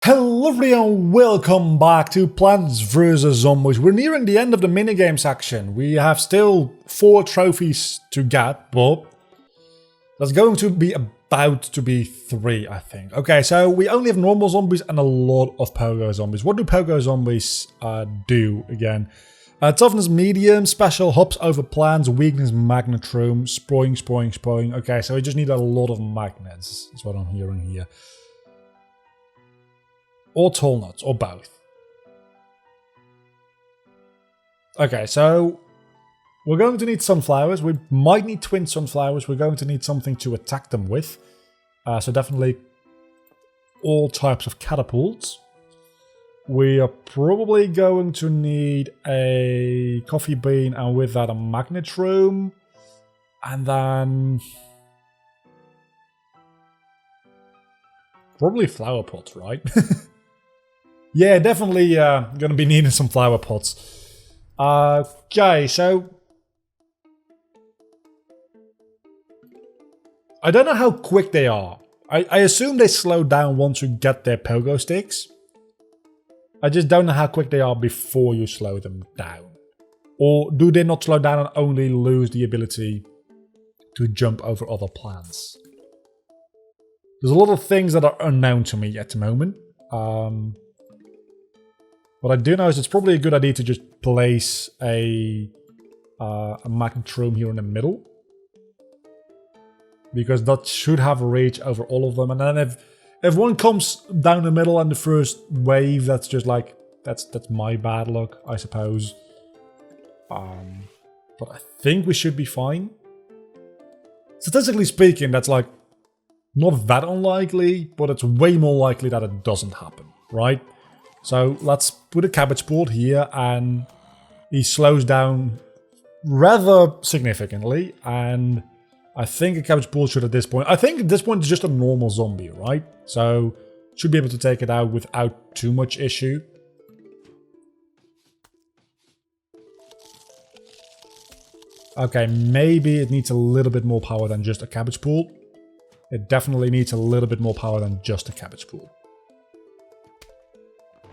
Hello everyone, welcome back to Plants vs Zombies. We're nearing the end of the minigame section. We have still 4 trophies to get, but that's going to be about to be 3, I think. Okay, so we only have normal zombies and a lot of poGO zombies. What do poGO zombies do again? Toughness medium, special hops over plants, weakness magnetrum, spoing. Okay, so we just need a lot of magnets, is what I'm hearing here. Or tall nuts, or both. Okay, so we're going to need sunflowers. We might need twin sunflowers. We're going to need something to attack them with. So definitely all types of catapults. We are probably going to need a coffee bean and with that a magnetrum. And then probably flower pots, right? Yeah, definitely gonna be needing some flower pots. Okay, so I don't know how quick they are. I assume they slow down once you get their pogo sticks. I just don't know how quick they are before you slow them down. Or do they not slow down and only lose the ability to jump over other plants? There's a lot of things that are unknown to me at the moment. What I do know is it's probably a good idea to just place a magnetrum here in the middle. Because that should have a reach over all of them. And then if one comes down the middle and the first wave, that's just like, that's my bad luck, I suppose. But I think we should be fine. Statistically speaking, that's like not that unlikely, but it's way more likely that it doesn't happen, right? So let's put a cabbage port here, and he slows down rather significantly. And I think a cabbage port should at this point, I think at this point it's just a normal zombie, right? So should be able to take it out without too much issue. Okay, maybe it needs a little bit more power than just a cabbage port. It definitely needs a little bit more power than just a cabbage port.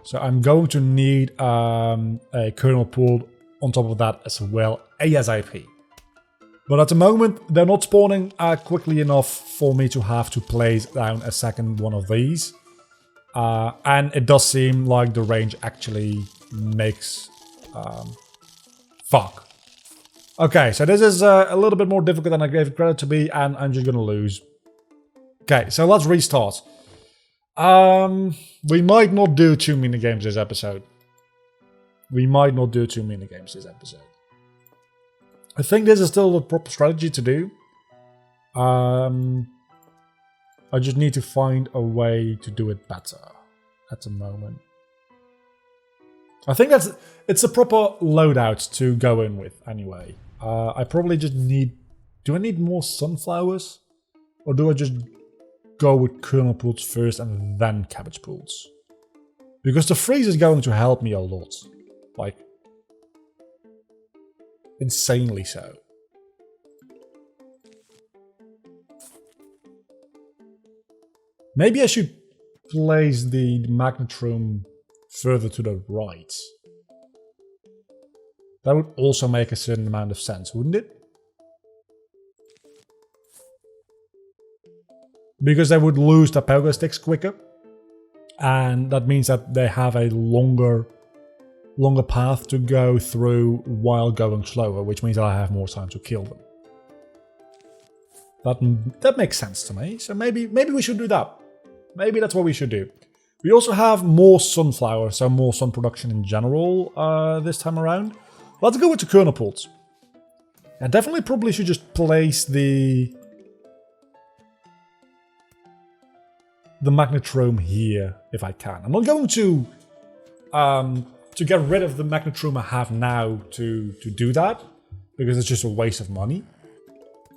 So I'm going to need a kernel pool on top of that as well, ASAP. But at the moment, they're not spawning quickly enough for me to have to place down a second one of these. And it does seem like the range actually makes... fuck. Okay, so this is a little bit more difficult than I gave it credit to be, and I'm just going to lose. Okay, so let's restart. We might not do 2 minigames this episode. I think this is still the proper strategy to do. I just need to find a way to do it better at the moment. I think it's a proper loadout to go in with anyway. I probably just need... Do I need more sunflowers? Or do I just go with kernel pools first and then cabbage pools? Because the freeze is going to help me a lot. Like, insanely so. Maybe I should place the magnetrum further to the right. That would also make a certain amount of sense, wouldn't it? Because they would lose the pogo sticks quicker. And that means that they have a longer path to go through while going slower, which means that I have more time to kill them. That makes sense to me. So maybe we should do that. Maybe that's what we should do. We also have more sunflower, so more sun production in general this time around. Let's go with the kernel pools. I definitely probably should just place the magnetrum here if I can. I'm not going to get rid of the magnetrum I have now to do that, because it's just a waste of money.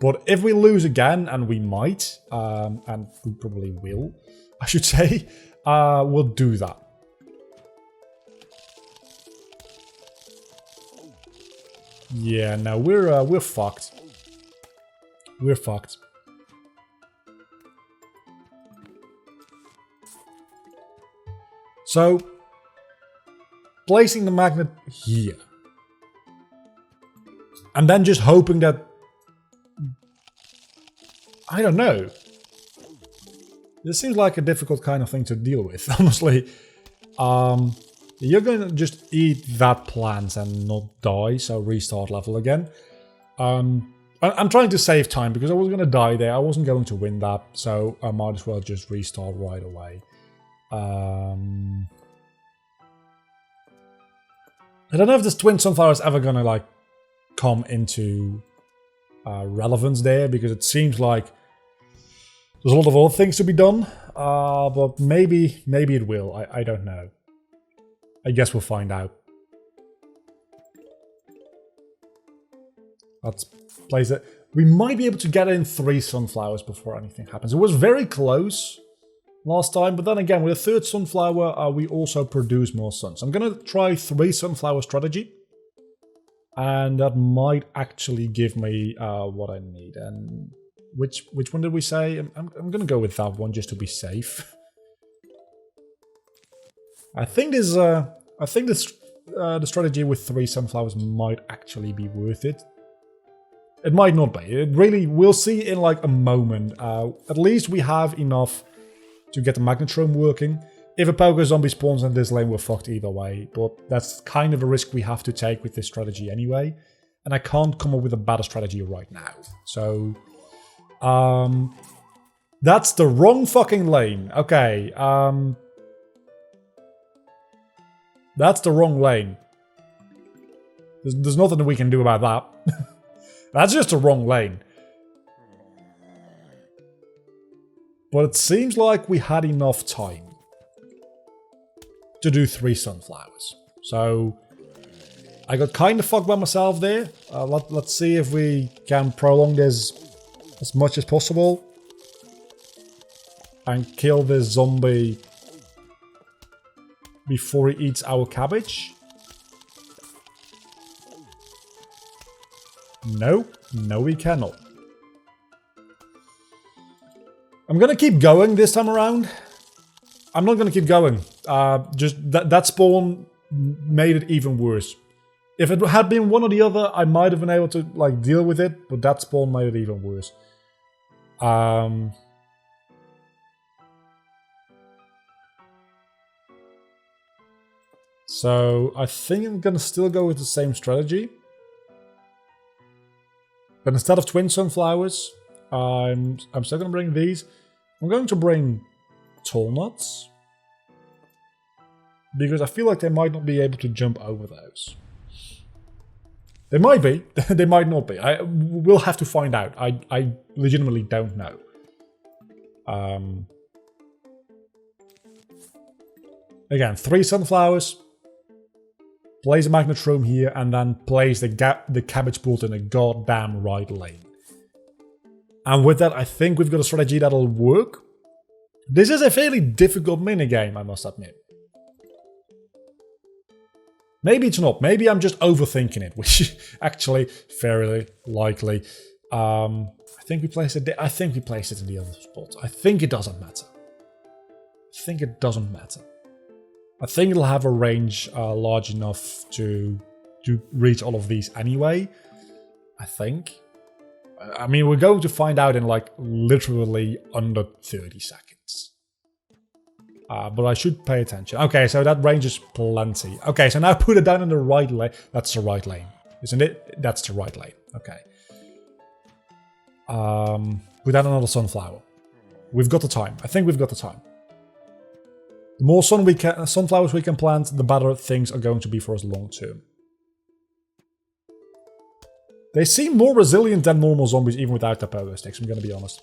But if we lose again, and we might, and we probably will, I should say, we'll do that. Yeah, no, we're fucked. We're fucked. So, placing the magnet here. And then just hoping that... I don't know. This seems like a difficult kind of thing to deal with, honestly. You're going to just eat that plant and not die, so restart level again. I'm trying to save time because I was going to die there. I wasn't going to win that, so I might as well just restart right away. I don't know if this twin sunflower is ever going to like come into relevance there, because it seems like there's a lot of other things to be done, but maybe it will. I don't know. I guess we'll find out. Let's place it. We might be able to get in 3 sunflowers before anything happens. It was very close last time, but then again, with a 3rd sunflower, we also produce more suns. I'm going to try 3 sunflower strategy. And that might actually give me what I need. And which one did we say? I'm going to go with that one just to be safe. I think this the strategy with 3 sunflowers might actually be worth it. It might not be. It really, we'll see in like a moment. At least we have enough to get the magnetron working. If a poGO zombie spawns in this lane, we're fucked either way. But that's kind of a risk we have to take with this strategy anyway. And I can't come up with a better strategy right now. So, that's the wrong fucking lane. Okay, that's the wrong lane. There's nothing we can do about that. That's just the wrong lane. But it seems like we had enough time to do 3 sunflowers. So I got kind of fucked by myself there. Let's see if we can prolong this as much as possible and kill this zombie before he eats our cabbage. No, we cannot. I'm gonna keep going this time around. I'm not gonna keep going. Just that spawn made it even worse. If it had been one or the other, I might have been able to like deal with it, but that spawn made it even worse. So I think I'm gonna still go with the same strategy. But instead of twin sunflowers, I'm still gonna bring these. I'm going to bring tall nuts. Because I feel like they might not be able to jump over those. They might be, they might not be. We'll have to find out. I legitimately don't know. Again, 3 sunflowers. Place a magnet room here and then place the cabbage bolt in a goddamn right lane. And with that, I think we've got a strategy that'll work. This is a fairly difficult minigame, I must admit. Maybe it's not. Maybe I'm just overthinking it, which is actually fairly likely. I think we placed it. I think we placed it in the other spot. I think it doesn't matter. I think it'll have a range large enough to reach all of these anyway. I think. I mean, we're going to find out in like literally under 30 seconds. But I should pay attention. Okay, so that range is plenty. Okay, so now put it down in the right lane. That's the right lane, isn't it? That's the right lane. Okay. Put down another sunflower. We've got the time. I think we've got the time. The more sunflowers we can plant, the better things are going to be for us long term. They seem more resilient than normal zombies even without their pogo sticks, I'm going to be honest.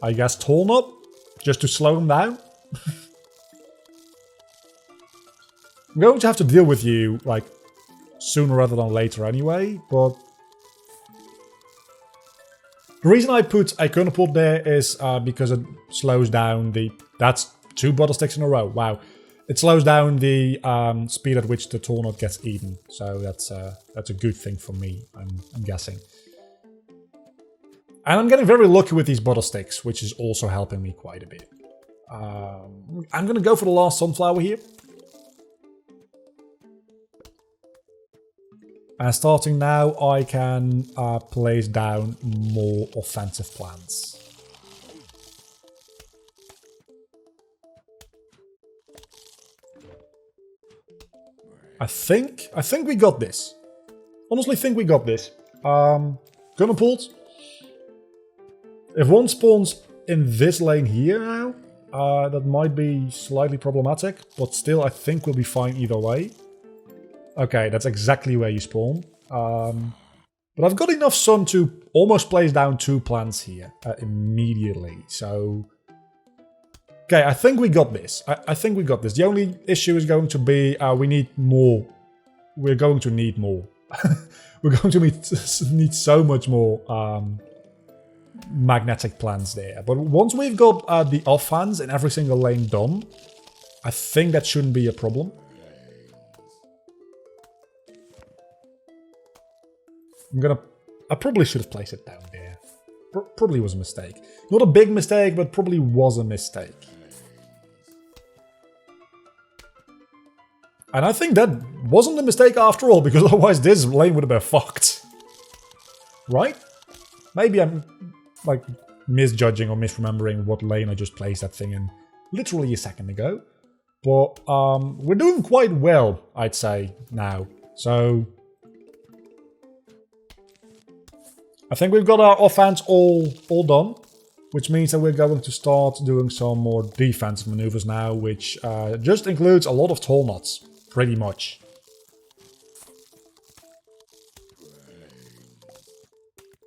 I guess tall nut, just to slow them down. I'm going to have to deal with you, like, sooner rather than later anyway, but... The reason I put a kernel pot there is because it slows down the... That's 2 bottle sticks in a row, wow. It slows down the speed at which the tall nut gets eaten, so that's a good thing for me, I'm guessing. And I'm getting very lucky with these butter sticks, which is also helping me quite a bit. I'm going to go for the last sunflower here. And starting now, I can place down more offensive plants. I think we got this. Honestly, think we got this. Gunner pools. If one spawns in this lane here now, that might be slightly problematic, but still I think we'll be fine either way. Okay, that's exactly where you spawn. But I've got enough sun to almost place down 2 plants here immediately, so... Okay, I think we got this. I think we got this. The only issue is going to be we need more. We're going to need more. We're going to need so much more magnetic plants there. But once we've got the offhands in every single lane done, I think that shouldn't be a problem. I probably should have placed it down there. Probably was a mistake. Not a big mistake, but probably was a mistake. And I think that wasn't a mistake after all, because otherwise this lane would have been fucked. Right? Maybe I'm like misjudging or misremembering what lane I just placed that thing in literally a second ago. But we're doing quite well, I'd say, now. So I think we've got our offense all done, which means that we're going to start doing some more defensive maneuvers now, which just includes a lot of tall knots, pretty much.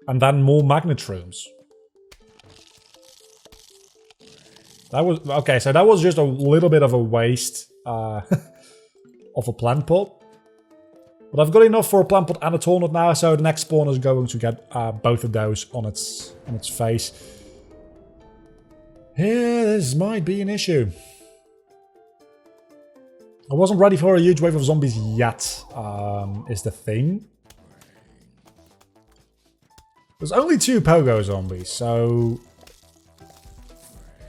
And then more magnet rooms. That was okay. So that was just a little bit of a waste of a plant pot. But I've got enough for a plant pot and a tall knot now, so the next spawn is going to get both of those on its face. Yeah, this might be an issue. I wasn't ready for a huge wave of zombies yet, is the thing. There's only 2 poGO zombies, so...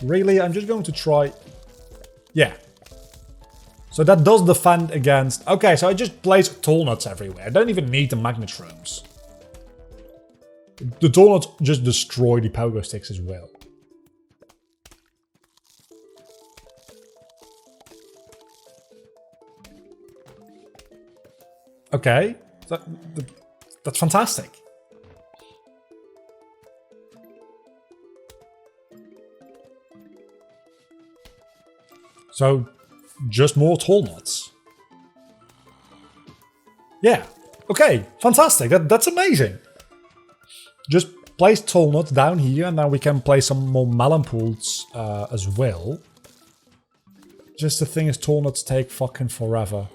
Really, I'm just going to try... Yeah. So that does defend against... Okay, so I just place tall nuts everywhere. I don't even need the magnet rooms. The tall nuts just destroy the pogo sticks as well. Okay, that's fantastic. So, just more tall nuts. Yeah, okay, fantastic, that's amazing. Just place tall nuts down here and then we can place some more melon pools as well. Just the thing is, tall nuts take fucking forever.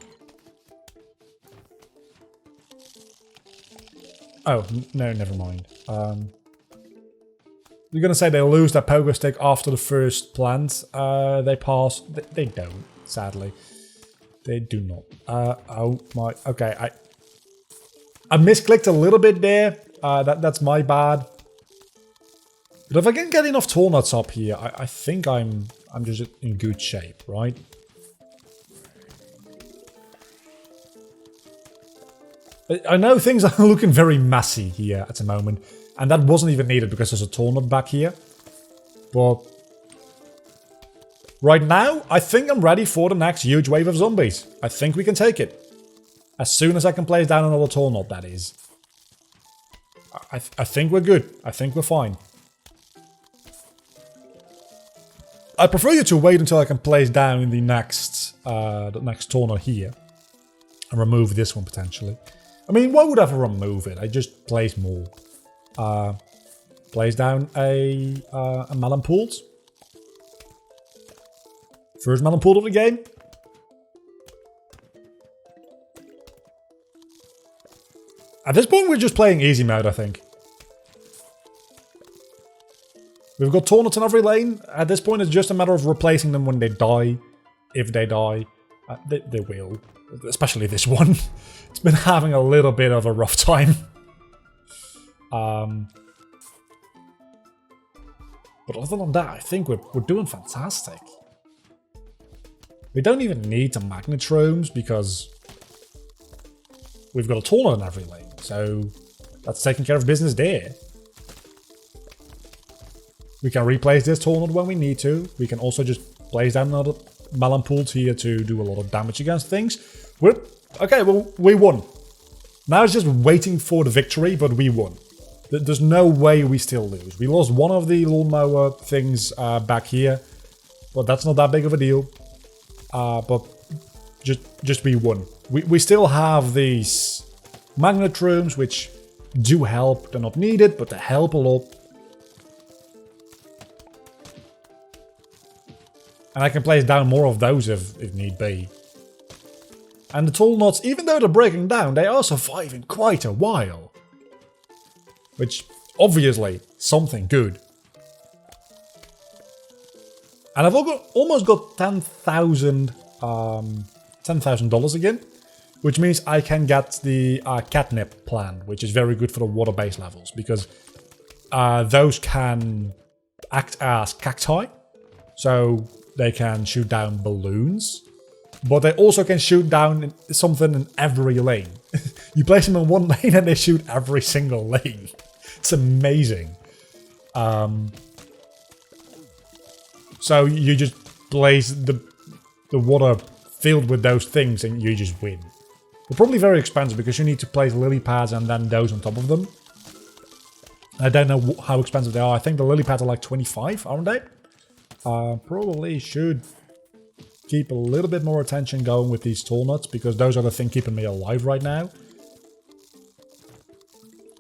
Oh, no, never mind. You're gonna say they lose that pogo stick after the first plant. They pass. They don't, sadly. They do not. Oh my. Okay, I misclicked a little bit there. That's my bad. But if I can get enough tall nuts up here, I think I'm just in good shape, right? I know things are looking very messy here at the moment, and that wasn't even needed because there's a tall nut back here. But right now, I think I'm ready for the next huge wave of zombies. I think we can take it. As soon as I can place down another tall nut, that is. I think we're good. I think we're fine. I prefer you to wait until I can place down the next tall nut here. And remove this one potentially. I mean, why would I ever remove it? I just place more. Place down a melon pools. First melon pool of the game. At this point, we're just playing easy mode, I think. We've got tall nuts in every lane. At this point, it's just a matter of replacing them when they die. If they die. They will. Especially this one. It's been having a little bit of a rough time. But other than that, I think we're doing fantastic. We don't even need the magnetromes because we've got a taller in every lane. So that's taking care of business there. We can replace this Tornado when we need to. We can also just place down another Melon Pools here to do a lot of damage against things. Okay, well, we won. Now it's just waiting for the victory, but we won. There's no way we still lose. We lost one of the lawnmower things back here, but that's not that big of a deal. But just we won. We still have these magnetromes, which do help. They're not needed, but they help a lot. And I can place down more of those if need be. And the tall knots, even though they're breaking down, they are surviving quite a while. Which, obviously, something good. And I've almost got $10,000 again. Which means I can get the catnip plant, which is very good for the water-based levels. Because those can act as cacti. So they can shoot down balloons. But they also can shoot down something in every lane. You place them in one lane and they shoot every single lane. It's amazing. So you just place the water filled with those things and you just win. They're probably very expensive because you need to place lily pads and then those on top of them. I don't know how expensive they are. I think the lily pads are like 25, aren't they? Probably should keep a little bit more attention going with these tall nuts because those are the thing keeping me alive right now.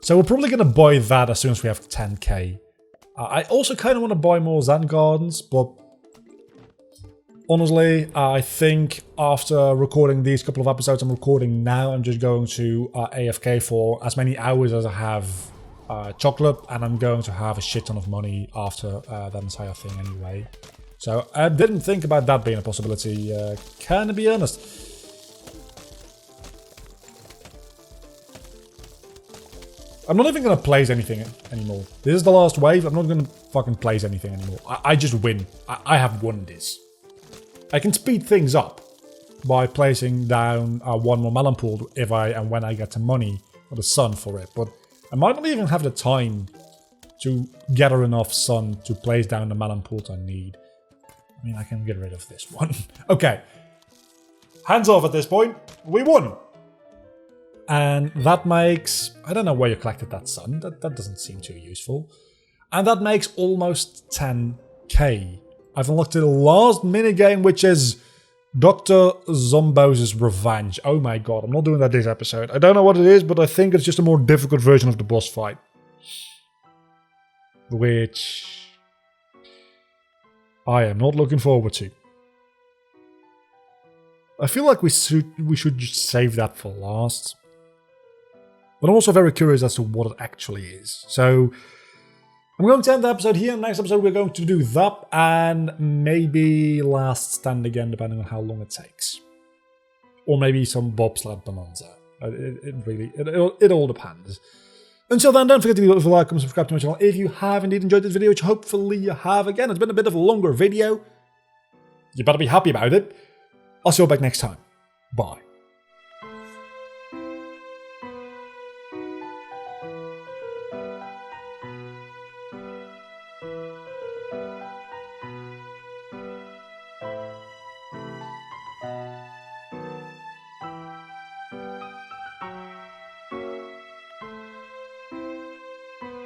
So we're probably going to buy that as soon as we have 10k. I also kind of want to buy more Zen Gardens, but honestly, I think after recording these couple of episodes I'm recording now, I'm just going to AFK for as many hours as I have chocolate, and I'm going to have a shit ton of money after that entire thing anyway. So I didn't think about that being a possibility, can I be honest? I'm not even going to place anything anymore. This is the last wave, I'm not going to fucking place anything anymore. I just win. I have won this. I can speed things up by placing down one more melon pool if and when I get the money or the sun for it, but I might not even have the time to gather enough sun to place down the melon pools I need. I mean, I can get rid of this one. Okay. Hands off at this point. We won. And that makes... I don't know where you collected that sun. That doesn't seem too useful. And that makes almost 10k. I've unlocked the last minigame, which is Dr. Zombo's Revenge. Oh my god, I'm not doing that this episode. I don't know what it is, but I think it's just a more difficult version of the boss fight. Which I am not looking forward to. I feel like we should just save that for last. But I'm also very curious as to what it actually is. So I'm going to end the episode here. In the next episode we're going to do that and maybe Last Stand again, depending on how long it takes. Or maybe some bobsled bonanza. It all depends. Until then, don't forget to leave a like, comment, subscribe to my channel if you have indeed enjoyed this video, which hopefully you have. Again, it's been a bit of a longer video. You better be happy about it. I'll see you all back next time. Bye.